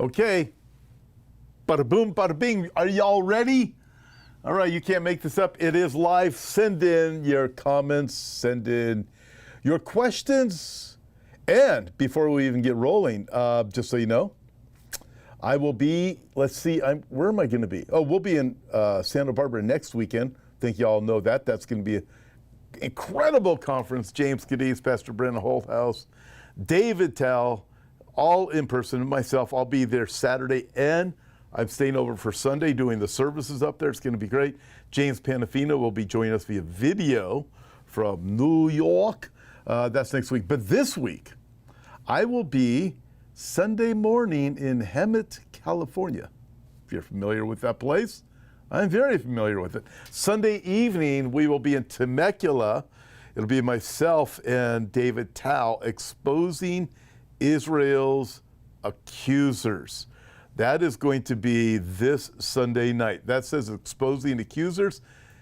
Okay. Bada boom, bada bing. Are y'all ready? All right, you can't make this up. It is live. Send in your comments, send in your questions. And before we even get rolling, just so you know, I will be, let's see, where am I going to be? Oh, we'll be in Santa Barbara next weekend. I think y'all know that. That's going to be an incredible conference. James Cadiz, Pastor Brennan Holthouse, David Tell, all in person. Myself, I'll be there Saturday, and I'm staying over for Sunday doing the services up there. It's going to be great. James Panafino will be joining us via video from New York. That's next week. But this week, I will be Sunday morning in Hemet, California. If you're familiar with that place, I'm very familiar with it. Sunday evening, we will be in Temecula. It'll be myself and David Tao exposing Israel's accusers. That is going to be this Sunday night. That says exposing accusers.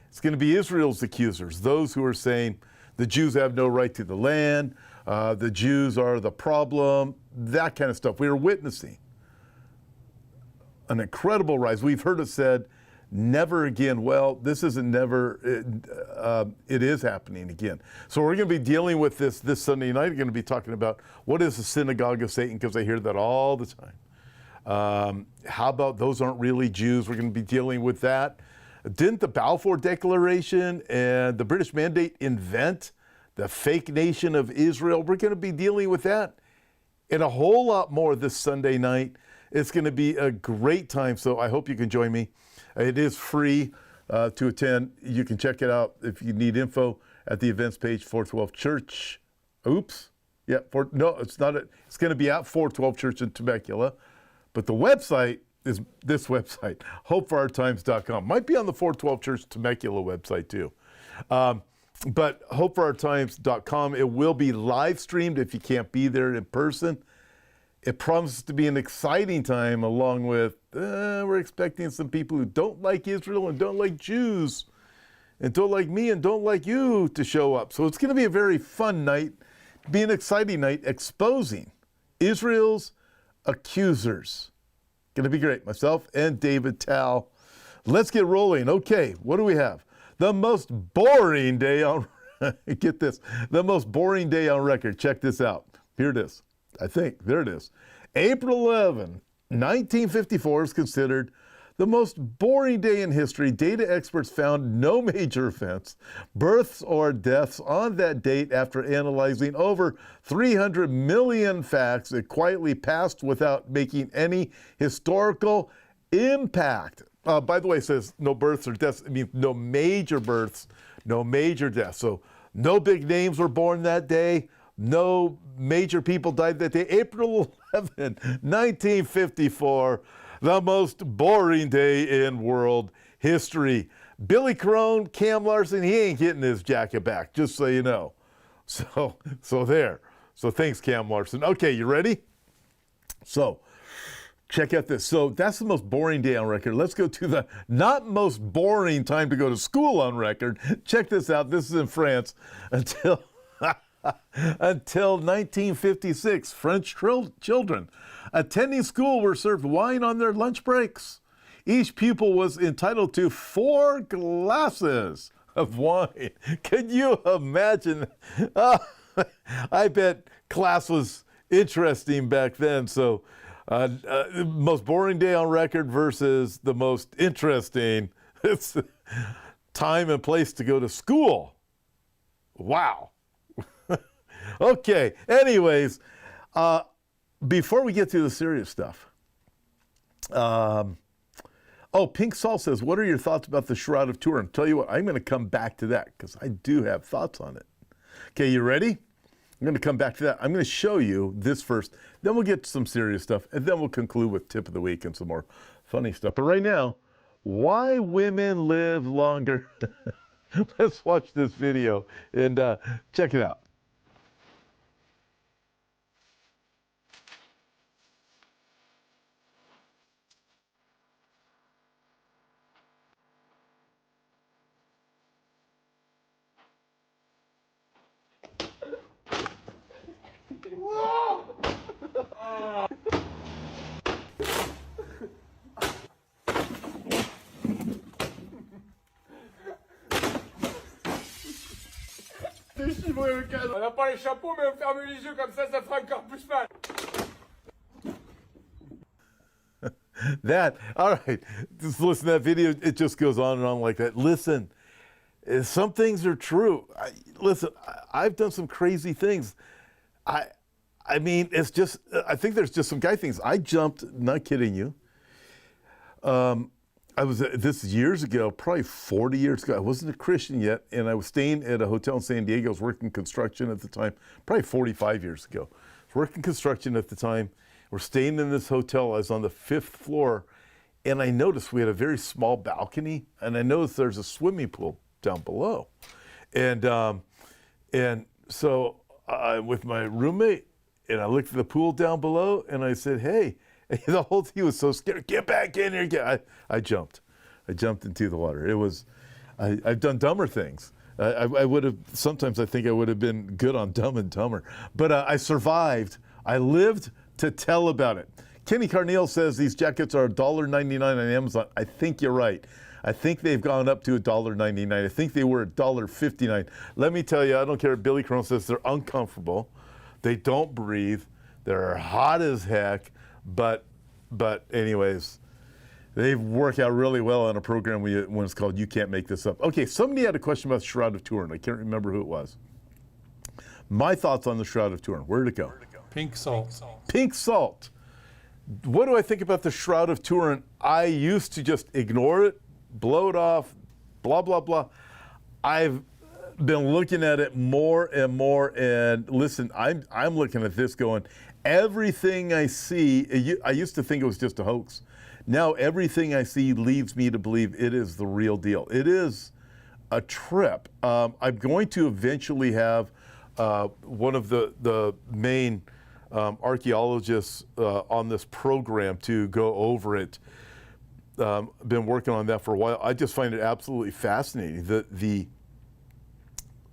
It's going to be Israel's accusers, those who are saying the Jews have no right to the land, the Jews are the problem, that kind of stuff. We are witnessing an incredible rise. We've heard it said, never again. Well, this isn't never, it is happening again. So we're going to be dealing with this Sunday night. We're going to be talking about what is the synagogue of Satan, because I hear that all the time. How about those aren't really Jews? We're going to be dealing with that. Didn't the Balfour Declaration and the British Mandate invent the fake nation of Israel? We're going to be dealing with that and a whole lot more this Sunday night. It's going to be a great time, so I hope you can join me. It is free to attend. You can check it out if you need info at the events page, 412 Church. Oops. Yeah, no, it's not. It's going to be at 412 Church in Temecula. But the website is this website, hopeforourtimes.com. Might be on the 412 Church Temecula website too. But hopeforourtimes.com, it will be live streamed if you can't be there in person. It promises to be an exciting time, along with, we're expecting some people who don't like Israel and don't like Jews and don't like me and don't like you to show up. So it's going to be a very fun night, be an exciting night, exposing Israel's accusers. Going to be great. Myself and David Tao. Let's get rolling. Okay, what do we have? The most boring day on, get this, the most boring day on record. Check this out. Here it is. I think, there it is. April 11, 1954 is considered the most boring day in history. Data experts found no major events, births or deaths on that date after analyzing over 300 million facts. It quietly passed without making any historical impact. By the way, it says no births or deaths. It means no major births, no major deaths. So no big names were born that day. No major people died that day. April 11, 1954, the most boring day in world history. Billy Crone, Cam Larson, he ain't getting his jacket back, just so you know. So there. So thanks, Cam Larson. Okay, you ready? So check out this. So that's the most boring day on record. Let's go to the not most boring time to go to school on record. Check this out. This is in France until 1956. French children attending school were served wine on their lunch breaks. Each pupil was entitled to 4 glasses of wine. Can you imagine? I bet class was interesting back then. So most boring day on record versus the most interesting. It's time and place to go to school. Wow. Okay, anyways, before we get to the serious stuff, Pink Saul says, what are your thoughts about the Shroud of Turin? Tell you what, I'm going to come back to that because I do have thoughts on it. Okay, you ready? I'm going to come back to that. I'm going to show you this first, then we'll get to some serious stuff, and then we'll conclude with tip of the week and some more funny stuff. But right now, why women live longer. Let's watch this video and check it out. ouvrez le cadre. On n'a pas les chapeaux, mais on ferme les yeux comme ça fera encore plus mal. That, all right, just listen to that video. It just goes on and on like that. Listen, some things are true. Listen, I've done some crazy things. I mean, it's just, I think there's just some guy things. I jumped, not kidding you. This years ago, probably 40 years ago. I wasn't a Christian yet, and I was staying at a hotel in San Diego. I was working construction at the time, probably 45 years ago. I was working construction at the time. We're staying in this hotel. I was on the 5th floor, and I noticed we had a very small balcony, and I noticed there's a swimming pool down below. And so with my roommate, and I looked at the pool down below, and I said, hey, the whole thing was so scared. Get back in here. I jumped. I jumped into the water. It was, I've done dumber things. I would have, sometimes I think I would have been good on Dumb and Dumber. But I survived. I lived to tell about it. Kenny Carneal says these jackets are $1.99 on Amazon. I think you're right. I think they've gone up to $1.99. I think they were $1.59. Let me tell you, I don't care what Billy Crone says, they're uncomfortable. They don't breathe. They're hot as heck. But anyways, they work out really well on a program when it's called You Can't Make This Up. Okay, somebody had a question about the Shroud of Turin. I can't remember who it was. My thoughts on the Shroud of Turin. Where'd it go? Pink salt. Pink salt. What do I think about the Shroud of Turin? I used to just ignore it, blow it off, blah, blah, blah. I've been looking at it more and more, and listen, I'm looking at this going, everything I see, I used to think it was just a hoax. Now everything I see leads me to believe it is the real deal. It is a trip. I'm going to eventually have one of the main archaeologists on this program to go over it. Been working on that for a while. I just find it absolutely fascinating,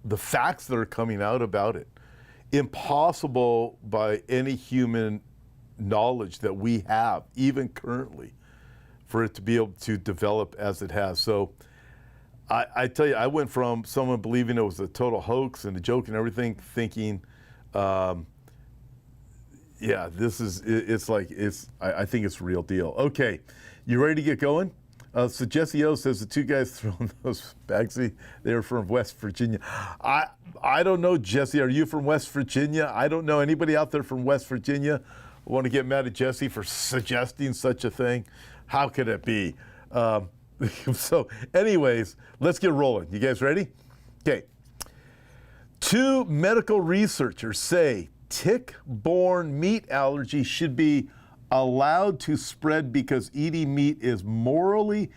the facts that are coming out about it. Impossible by any human knowledge that we have, even currently, for it to be able to develop as it has. So I tell you, I went from someone believing it was a total hoax and a joke and everything, thinking, yeah, this is, I think it's real deal. Okay, you ready to get going? So Jesse O says the two guys throwing those bags, they were from West Virginia. I don't know, Jesse, are you from West Virginia? I don't know anybody out there from West Virginia. I want to get mad at Jesse for suggesting such a thing. How could it be? So anyways, let's get rolling. You guys ready? Okay. 2 medical researchers say tick-borne meat allergy should be allowed to spread because eating meat is morally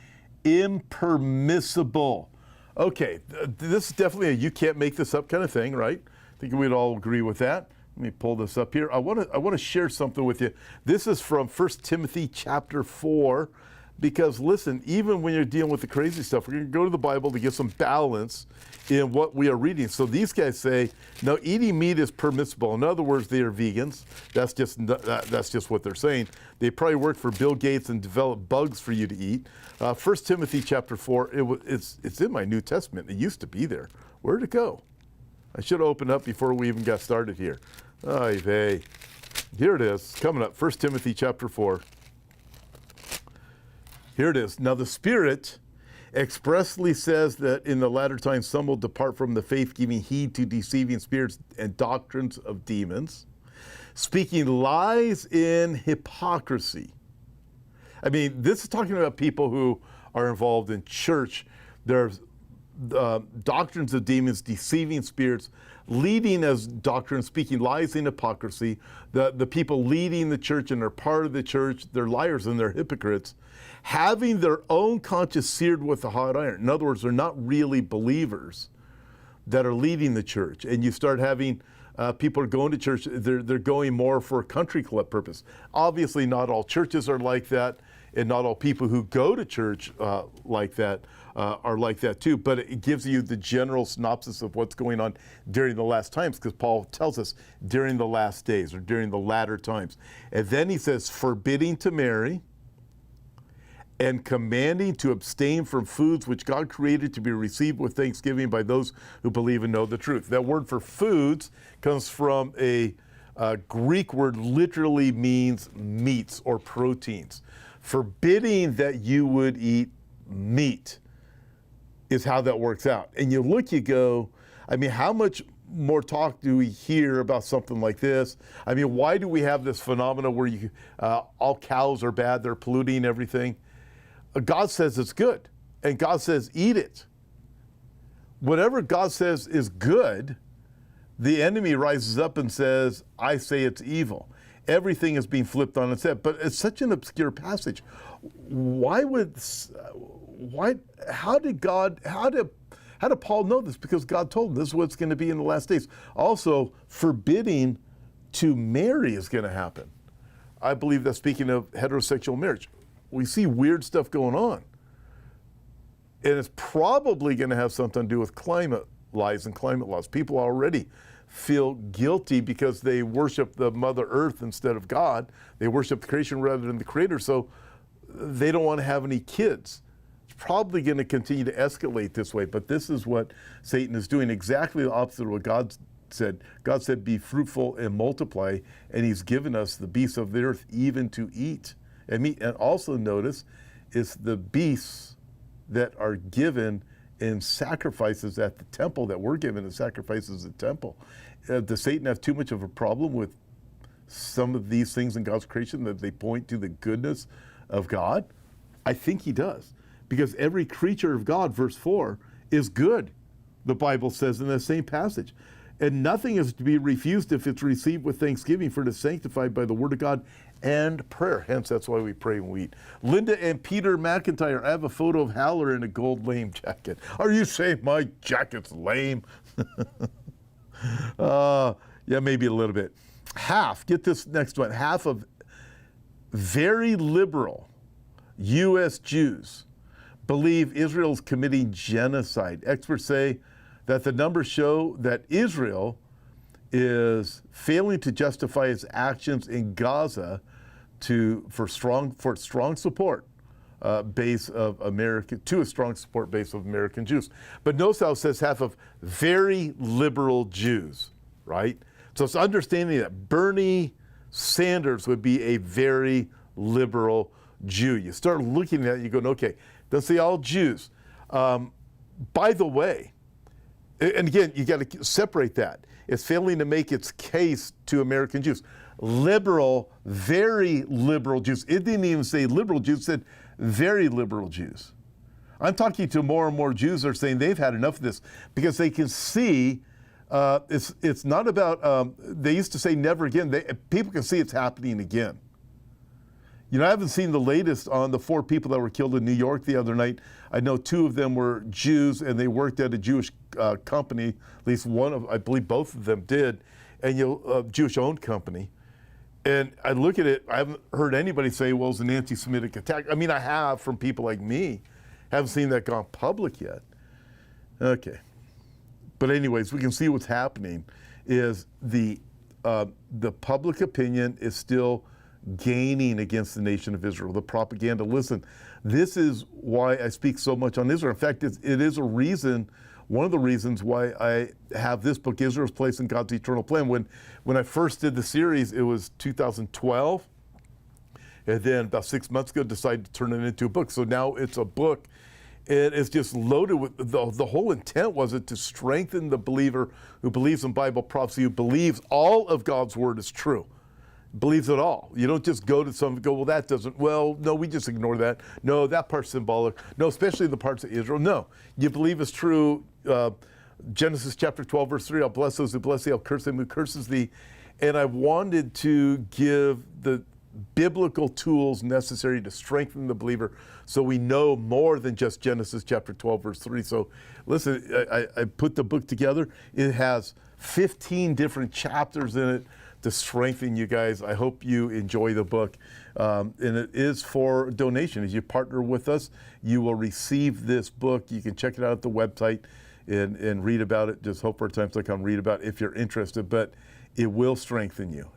impermissible. Okay, this is definitely a you can't make this up kind of thing, right? I think we'd all agree with that. Let me pull this up here. I want to share something with you. This is from 1 Timothy chapter 4, because listen, even when you're dealing with the crazy stuff, we're going to go to the Bible to get some balance in what we are reading. So these guys say, no, eating meat is permissible. In other words, they are vegans. That's just what they're saying. They probably work for Bill Gates and developed bugs for you to eat. 1 Timothy chapter 4, it's in my New Testament. It used to be there. Where'd it go? I should have opened up before we even got started here. Oy vey. Here it is, coming up, 1 Timothy chapter 4. Here it is. Now the Spirit expressly says that in the latter times some will depart from the faith, giving heed to deceiving spirits and doctrines of demons, speaking lies in hypocrisy. I mean, this is talking about people who are involved in church. There's doctrines of demons, deceiving spirits, leading as doctrine, speaking lies in hypocrisy. The people leading the church and are part of the church, they're liars and they're hypocrites, having their own conscience seared with a hot iron. In other words, they're not really believers that are leading the church. And you start having people are going to church, they're going more for a country club purpose. Obviously, not all churches are like that, and not all people who go to church like that are like that too. But it gives you the general synopsis of what's going on during the last times, because Paul tells us during the last days or during the latter times. And then he says, forbidding to marry, and commanding to abstain from foods which God created to be received with thanksgiving by those who believe and know the truth. That word for foods comes from a Greek word, literally means meats or proteins. Forbidding that you would eat meat is how that works out. And you look, you go, I mean, how much more talk do we hear about something like this? I mean, why do we have this phenomena where all cows are bad, they're polluting everything? God says it's good, and God says eat it. Whatever God says is good, the enemy rises up and says, I say it's evil. Everything is being flipped on its head. But it's such an obscure passage. How did Paul know this? Because God told him this is what's going to be in the last days. Also, forbidding to marry is going to happen. I believe that speaking of heterosexual marriage, we see weird stuff going on. And it's probably going to have something to do with climate lies and climate laws. People already feel guilty because they worship the Mother Earth instead of God. They worship the creation rather than the Creator, so they don't want to have any kids. It's probably going to continue to escalate this way, but this is what Satan is doing, exactly the opposite of what God said. God said, be fruitful and multiply, and he's given us the beasts of the earth even to eat and meat. And also notice, it's the beasts that are given in sacrifices at the temple, that were given in sacrifices at the temple. Does Satan have too much of a problem with some of these things in God's creation that they point to the goodness of God? I think he does. Because every creature of God, verse 4, is good, the Bible says in the same passage. And nothing is to be refused if it's received with thanksgiving, for it is sanctified by the word of God and prayer. Hence, that's why we pray when we eat. Linda and Peter McIntyre, I have a photo of Haller in a gold lame jacket. Are you saying my jacket's lame? Yeah, maybe a little bit. Half, get this next one, half of very liberal U.S. Jews believe Israel's committing genocide. Experts say that the numbers show that Israel is failing to justify its actions in Gaza for strong support base of American Jews. But notice how it says half of very liberal Jews, right? So it's understanding that Bernie Sanders would be a very liberal Jew. You start looking at it, you go, okay, doesn't say all Jews. By the way, and again, you got to separate that. It's failing to make its case to American Jews. Liberal, very liberal Jews. It didn't even say liberal Jews, it said very liberal Jews. I'm talking to more and more Jews that are saying they've had enough of this because they can see it's not about, they used to say never again. People can see it's happening again. You know, I haven't seen the latest on the 4 people that were killed in New York the other night. I know 2 of them were Jews, and they worked at a Jewish company. At least one of, I believe both of them did, and Jewish-owned company. And I look at it, I haven't heard anybody say, well, it was an anti-Semitic attack. I mean, I have from people like me. Haven't seen that gone public yet. Okay. But anyways, we can see what's happening is the public opinion is still gaining against the nation of Israel, the propaganda. Listen, this is why I speak so much on Israel. In fact, it is a reason, one of the reasons why I have this book, Israel's Place in God's Eternal Plan. When I first did the series, it was 2012. And then about 6 months ago, decided to turn it into a book. So now it's a book. And it's just loaded with, the whole intent was it to strengthen the believer who believes in Bible prophecy, who believes all of God's word is true. Believes it all. You don't just go to some and go, well, that doesn't, well, no, we just ignore that. No, that part's symbolic. No, especially the parts of Israel. No, you believe it's true. Genesis chapter 12, verse 3, I'll bless those who bless thee, I'll curse them who curses thee. And I wanted to give the biblical tools necessary to strengthen the believer so we know more than just Genesis chapter 12, verse 3. So listen, I put the book together. It has 15 different chapters in it to strengthen you guys. I hope you enjoy the book. And it is for donation. As you partner with us, you will receive this book. You can check it out at the website and read about it. Just hopefortimes.com, read about it if you're interested. But it will strengthen you.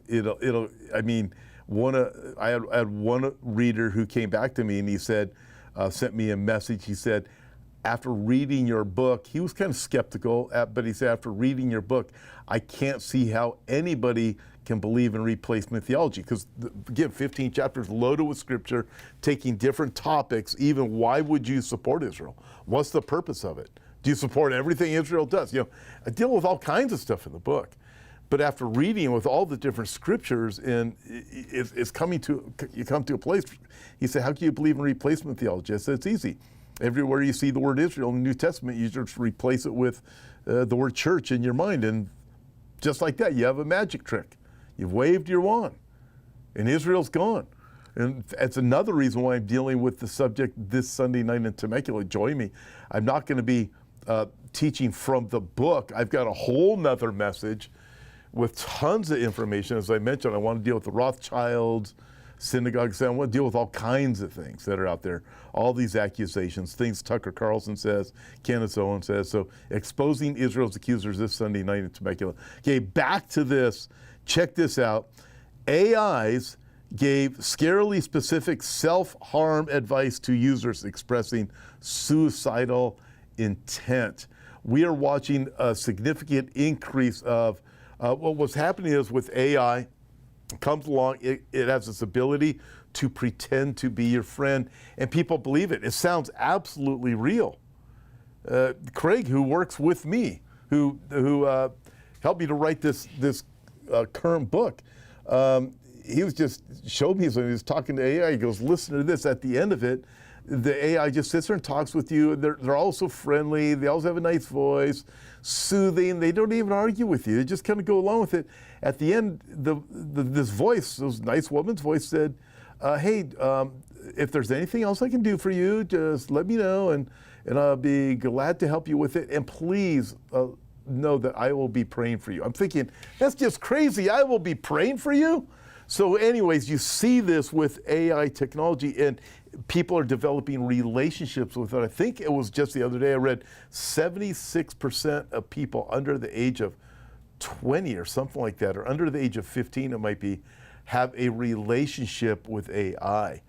I had one reader who came back to me and he said, sent me a message. He said, after reading your book, he was kind of skeptical, but he said, after reading your book, I can't see how anybody can believe in replacement theology. Because, again, 15 chapters loaded with scripture, taking different topics. Even why would you support Israel? What's the purpose of it? Do you support everything Israel does? You know, I deal with all kinds of stuff in the book. But after reading with all the different scriptures, and you come to a place, he said, how can you believe in replacement theology? I said, it's easy. Everywhere you see the word Israel in the New Testament, you just replace it with the word church in your mind. And just like that, you have a magic trick. You've waved your wand, and Israel's gone. And that's another reason why I'm dealing with the subject this Sunday night in Temecula. Join me. I'm not going to be teaching from the book. I've got a whole nother message with tons of information. As I mentioned, I want to deal with the Rothschilds, synagogues. I want to deal with all kinds of things that are out there. All these accusations, things Tucker Carlson says, Kenneth Owen says. So exposing Israel's accusers this Sunday night in Temecula. Okay, back to this. Check this out. AIs gave scarily specific self-harm advice to users expressing suicidal intent. We are watching a significant increase of what's happening is with AI, comes along, it has this ability to pretend to be your friend, and people believe it. It sounds absolutely real. Craig, who works with me, who helped me to write this current book, he was just showed me when he was talking to AI. He goes, "Listen to this." At the end of it, the AI just sits there and talks with you. They're all so friendly. They always have a nice voice, soothing. They don't even argue with you. They just kind of go along with it. At the end, this voice, this nice woman's voice, said, "Hey, if there's anything else I can do for you, just let me know, and I'll be glad to help you with it. And please know that I will be praying for you." I'm thinking, that's just crazy. I will be praying for you? So anyways, you see this with AI technology, and people are developing relationships with it. I think it was just the other day I read 76% of people under the age of 20 or something like that, or under the age of 15 it might be, have a relationship with AI.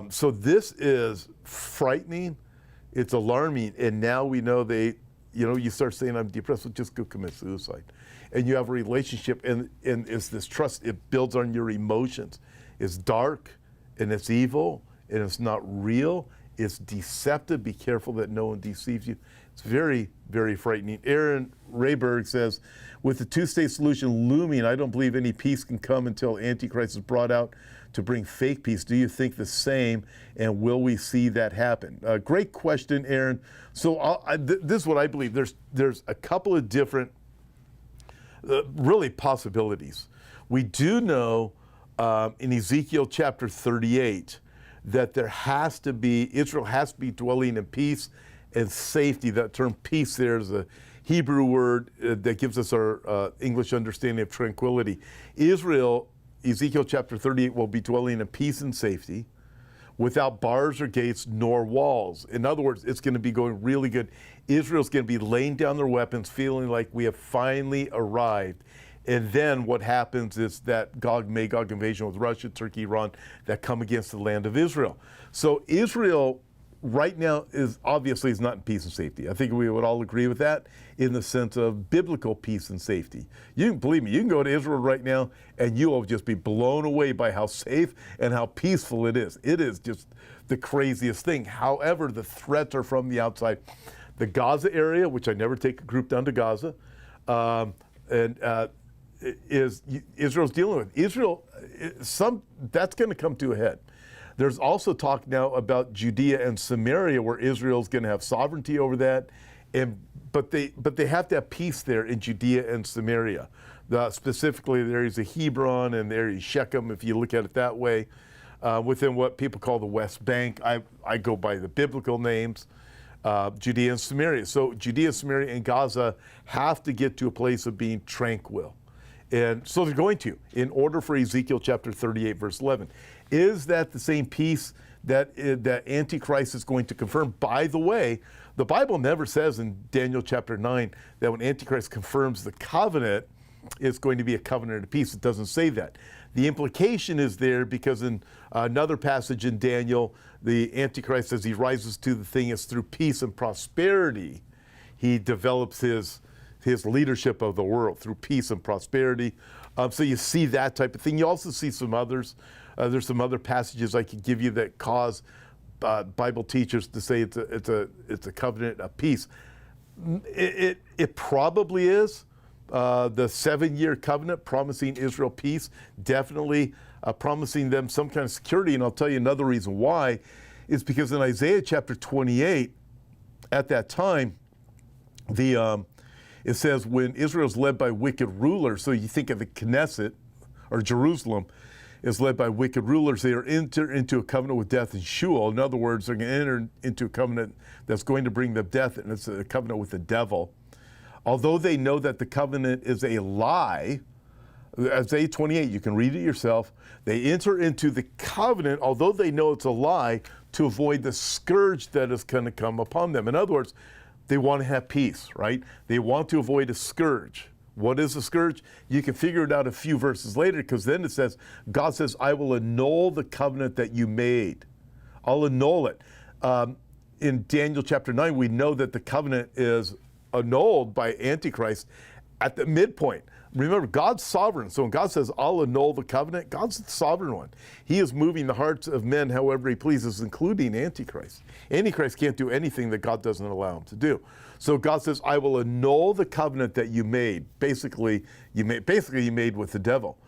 So this is frightening, it's alarming, and now we know you start saying, I'm depressed, well, just go commit suicide. And you have a relationship, and it's this trust, it builds on your emotions. It's dark, and it's evil, and it's not real. It's deceptive. Be careful that no one deceives you. It's very, very frightening. Aaron Rayberg says, with the two-state solution looming, I don't believe any peace can come until Antichrist is brought out to bring fake peace. Do you think the same, and will we see that happen? Great question, Aaron. So this is what I believe. There's a couple of different really possibilities. We do know in Ezekiel chapter 38 that Israel has to be dwelling in peace and safety. That term peace there is a Hebrew word that gives us our English understanding of tranquility. Israel, Ezekiel chapter 38, will be dwelling in peace and safety without bars or gates nor walls. In other words, it's going to be going really good. Israel's going to be laying down their weapons, feeling like we have finally arrived. And then what happens is that Gog-Magog invasion with Russia, Turkey, Iran, that come against the land of Israel. So Israel right now is not in peace and safety. I think we would all agree with that in the sense of biblical peace and safety. You can believe me, you can go to Israel right now and you will just be blown away by how safe and how peaceful it is. It is just the craziest thing. However, the threats are from the outside. The Gaza area, which I never take a group down to Gaza, is Israel's dealing with. Israel, that's going to come to a head. There's also talk now about Judea and Samaria, where Israel's going to have sovereignty over that, but they have to have peace there in Judea and Samaria. Specifically, there is a Hebron and there is Shechem, if you look at it that way, within what people call the West Bank. I go by the biblical names, Judea and Samaria. So Judea, Samaria, and Gaza have to get to a place of being tranquil. And so they're going to, in order for Ezekiel chapter 38, verse 11. Is that the same peace that Antichrist is going to confirm? By the way, the Bible never says in Daniel chapter 9 that when Antichrist confirms the covenant, it's going to be a covenant of peace. It doesn't say that. The implication is there because in another passage in Daniel, the Antichrist, as he rises to the thing, is through peace and prosperity. He develops his leadership of the world through peace and prosperity. So you see that type of thing. You also see some others. There's some other passages I could give you that cause Bible teachers to say it's a covenant of peace. It probably is. The 7-year covenant promising Israel peace, definitely promising them some kind of security. And I'll tell you another reason why is because in Isaiah chapter 28, at that time, it says when Israel's led by wicked rulers, so you think of the Knesset or Jerusalem is led by wicked rulers, they are enter into a covenant with death and Sheol. In other words, they're going to enter into a covenant that's going to bring them death, and it's a covenant with the devil. Although they know that the covenant is a lie, Isaiah 28, you can read it yourself, they enter into the covenant, although they know it's a lie, to avoid the scourge that is going to come upon them. In other words, they want to have peace, right? They want to avoid a scourge. What is a scourge? You can figure it out a few verses later, because then it says, God says, I will annul the covenant that you made. I'll annul it. In Daniel chapter 9, we know that the covenant is annulled by Antichrist at the midpoint. Remember, God's sovereign. So when God says, I'll annul the covenant, God's the sovereign one. He is moving the hearts of men however he pleases, including Antichrist. Antichrist can't do anything that God doesn't allow him to do. So God says, I will annul the covenant that you made. Basically, you made with the devil.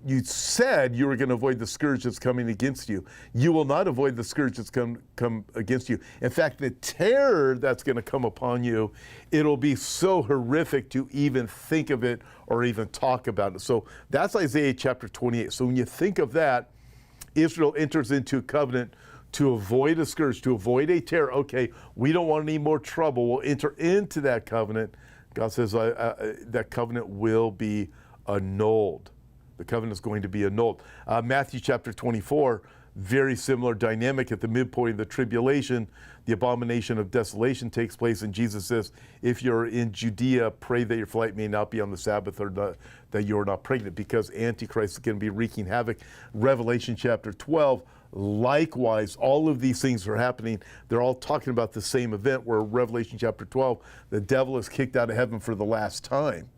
You said you were going to avoid the scourge that's coming against you. You will not avoid the scourge that's come against you. In fact, the terror that's going to come upon you, it'll be so horrific to even think of it or even talk about it. So that's Isaiah chapter 28. So when you think of that, Israel enters into a covenant to avoid a scourge, to avoid a terror. Okay, we don't want any more trouble. We'll enter into that covenant. God says that covenant will be annulled. The covenant is going to be annulled. Matthew chapter 24, very similar dynamic. At the midpoint of the tribulation, the abomination of desolation takes place, and Jesus says, if you're in Judea, pray that your flight may not be on the Sabbath, or that you're not pregnant, because Antichrist is going to be wreaking havoc. Revelation chapter 12, likewise, all of these things are happening. They're all talking about the same event, where Revelation chapter 12, the devil is kicked out of heaven for the last time.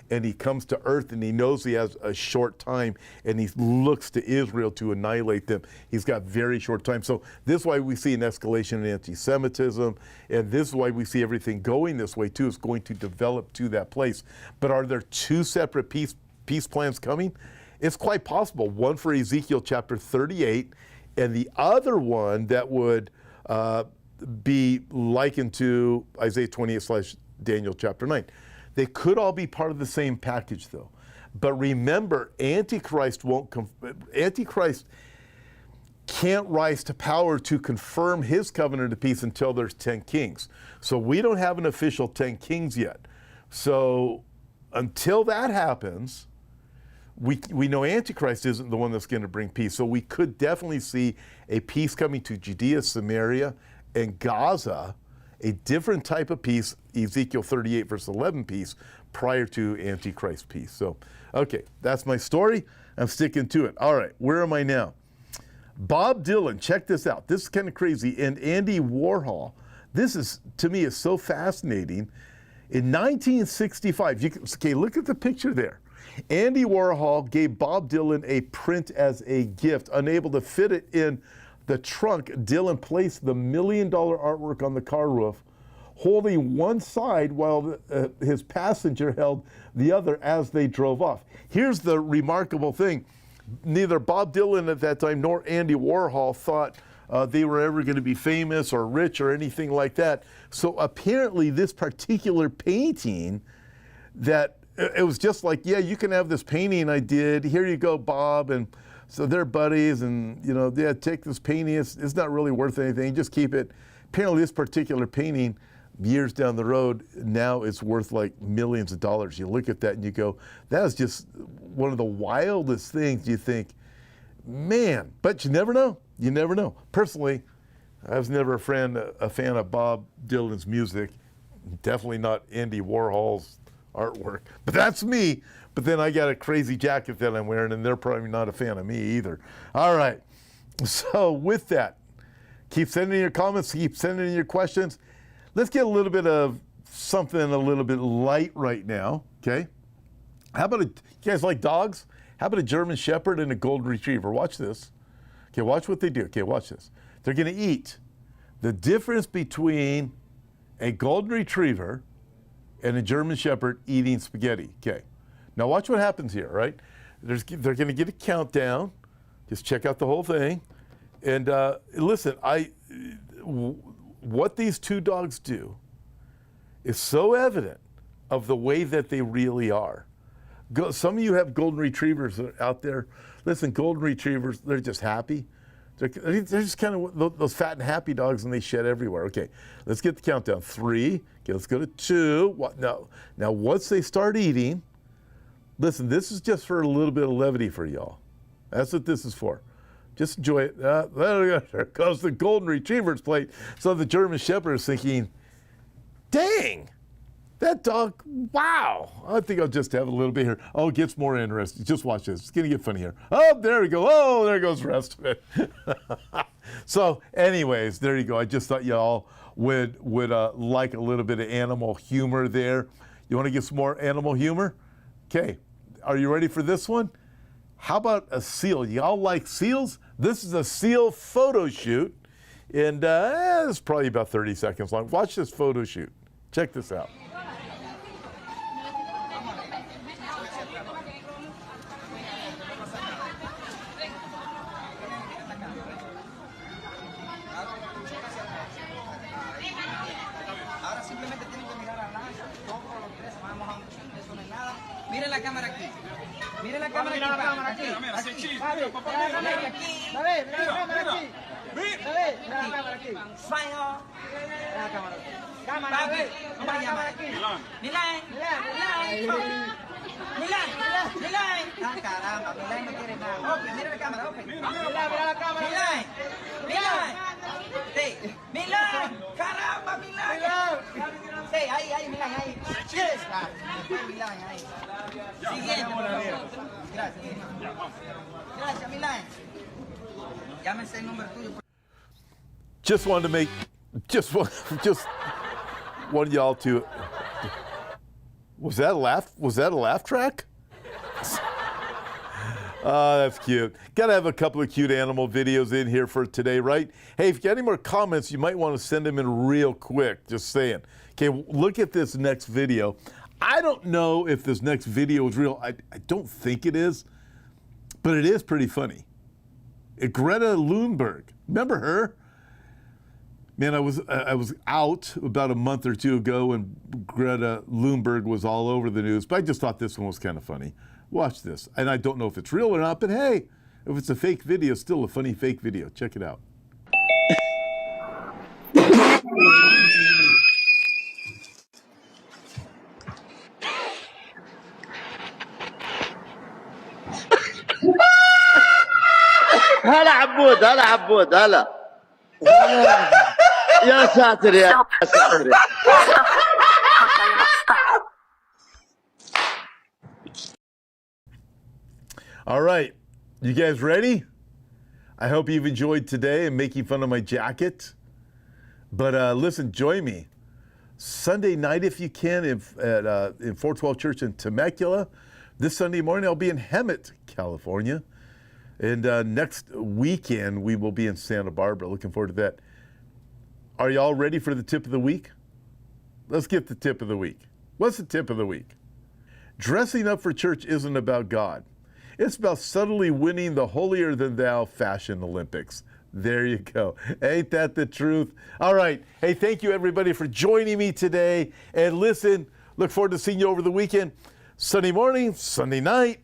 And he comes to earth, and he knows he has a short time, and he looks to Israel to annihilate them. He's got very short time. So this is why we see an escalation in anti-Semitism, and this is why we see everything going this way too. It's going to develop to that place. But are there two separate peace plans coming? It's quite possible. One for Ezekiel chapter 38, and the other one that would be likened to Isaiah 28 / Daniel chapter 9. They could all be part of the same package, though. But remember, Antichrist can't rise to power to confirm his covenant of peace until there's 10 kings. So we don't have an official 10 kings yet. So until that happens, we know Antichrist isn't the one that's going to bring peace. So we could definitely see a peace coming to Judea, Samaria, and Gaza, a different type of peace, Ezekiel 38 verse 11 peace, prior to Antichrist peace. So, okay, that's my story. I'm sticking to it. All right, where am I now? Bob Dylan, check this out. This is kind of crazy. And Andy Warhol. This is, to me, is so fascinating. In 1965, okay, look at the picture there. Andy Warhol gave Bob Dylan a print as a gift. Unable to fit it in the trunk, Dylan placed the $1 million artwork on the car roof, holding one side while his passenger held the other as they drove off. Here's the remarkable thing. Neither Bob Dylan at that time nor Andy Warhol thought they were ever going to be famous or rich or anything like that. So apparently this particular painting, that it was just like, yeah, you can have this painting I did. Here you go, Bob. And so they're buddies, and, you know, yeah, take this painting. It's not really worth anything. Just keep it. Apparently this particular painting, years down the road, now it's worth like millions of dollars. You look at that and you go, that is just one of the wildest things. You think, man, but you never know. You never know. Personally, I was never a fan of Bob Dylan's music. Definitely not Andy Warhol's artwork. But that's me. But then I got a crazy jacket that I'm wearing, and they're probably not a fan of me either. All right. So with that, keep sending in your comments, keep sending in your questions. Let's get a little bit of something a little bit light right now, okay? How about you guys like dogs? How about a German Shepherd and a Golden Retriever? Watch this. Okay, watch what they do. Okay, watch this. They're going to eat. The difference between a Golden Retriever and a German Shepherd eating spaghetti. Okay, now watch what happens here, right? They're going to get a countdown. Just check out the whole thing. And listen, what these two dogs do is so evident of the way that they really are. Some of you have Golden Retrievers out there. Listen, Golden Retrievers, they're just happy. They're just kind of those fat and happy dogs, and they shed everywhere. Okay, let's get the countdown. 3. Okay, let's go to 2. Now, once they start eating, listen, this is just for a little bit of levity for y'all. That's what this is for. Just enjoy it. There goes the Golden Retriever's plate. So the German Shepherd is thinking, dang, that dog, wow. I think I'll just have a little bit here. Oh, it gets more interesting. Just watch this. It's going to get funny here. Oh, there we go. Oh, there goes the rest of it. So anyways, there you go. I just thought y'all would like a little bit of animal humor there. You want to get some more animal humor? Okay. Are you ready for this one? How about a seal? Y'all like seals? This is a seal photo shoot. And it's probably about 30 seconds long. Watch this photo shoot. Check this out. Mire la cámara aquí. Mire la cámara aquí. Mira la cámara aquí. Aquí. Mira la cámara aquí. Mira la cámara aquí. Mira la cámara aquí. Smile. Mira la cámara aquí. Cámara aquí. ¿Cómo se llama aquí? Milan. Milan. Ah, caramba, Milan no quiere nada. Open, mira la cámara, open. Mira la cámara. Milan. Sí. Milan. Caramba, Milan. Sí, ahí, Milan, ahí. Yes. Milan, ahí. Siguiente, por favor. Gracias, Milan. Llámese el número tuyo. Just wanted to make, just wanted y'all to. Was that a laugh? Was that a laugh track? That's cute. Got to have a couple of cute animal videos in here for today, right? Hey, if you got any more comments, you might want to send them in real quick. Just saying. Okay, look at this next video. I don't know if this next video is real. I don't think it is, but it is pretty funny. Greta Thunberg. Remember her? Man, I was out about a month or two ago and Greta Thunberg was all over the news, but I just thought this one was kind of funny. Watch this. And I don't know if it's real or not, but hey, if it's a fake video, it's still a funny fake video. Check it out. هلا عبود هلا عبود هلا يا ساتر يا ساتر All right, you guys ready? I hope you've enjoyed today and making fun of my jacket. But listen, join me Sunday night if you can in 412 Church in Temecula. This Sunday morning I'll be in Hemet, California. And next weekend, we will be in Santa Barbara. Looking forward to that. Are you all ready for the tip of the week? Let's get the tip of the week. What's the tip of the week? Dressing up for church isn't about God. It's about subtly winning the holier-than-thou fashion Olympics. There you go. Ain't that the truth? All right. Hey, thank you, everybody, for joining me today. And listen, look forward to seeing you over the weekend. Sunday morning, Sunday night,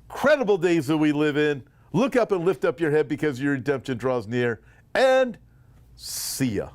incredible days that we live in. Look up and lift up your head because your redemption draws near. And see ya.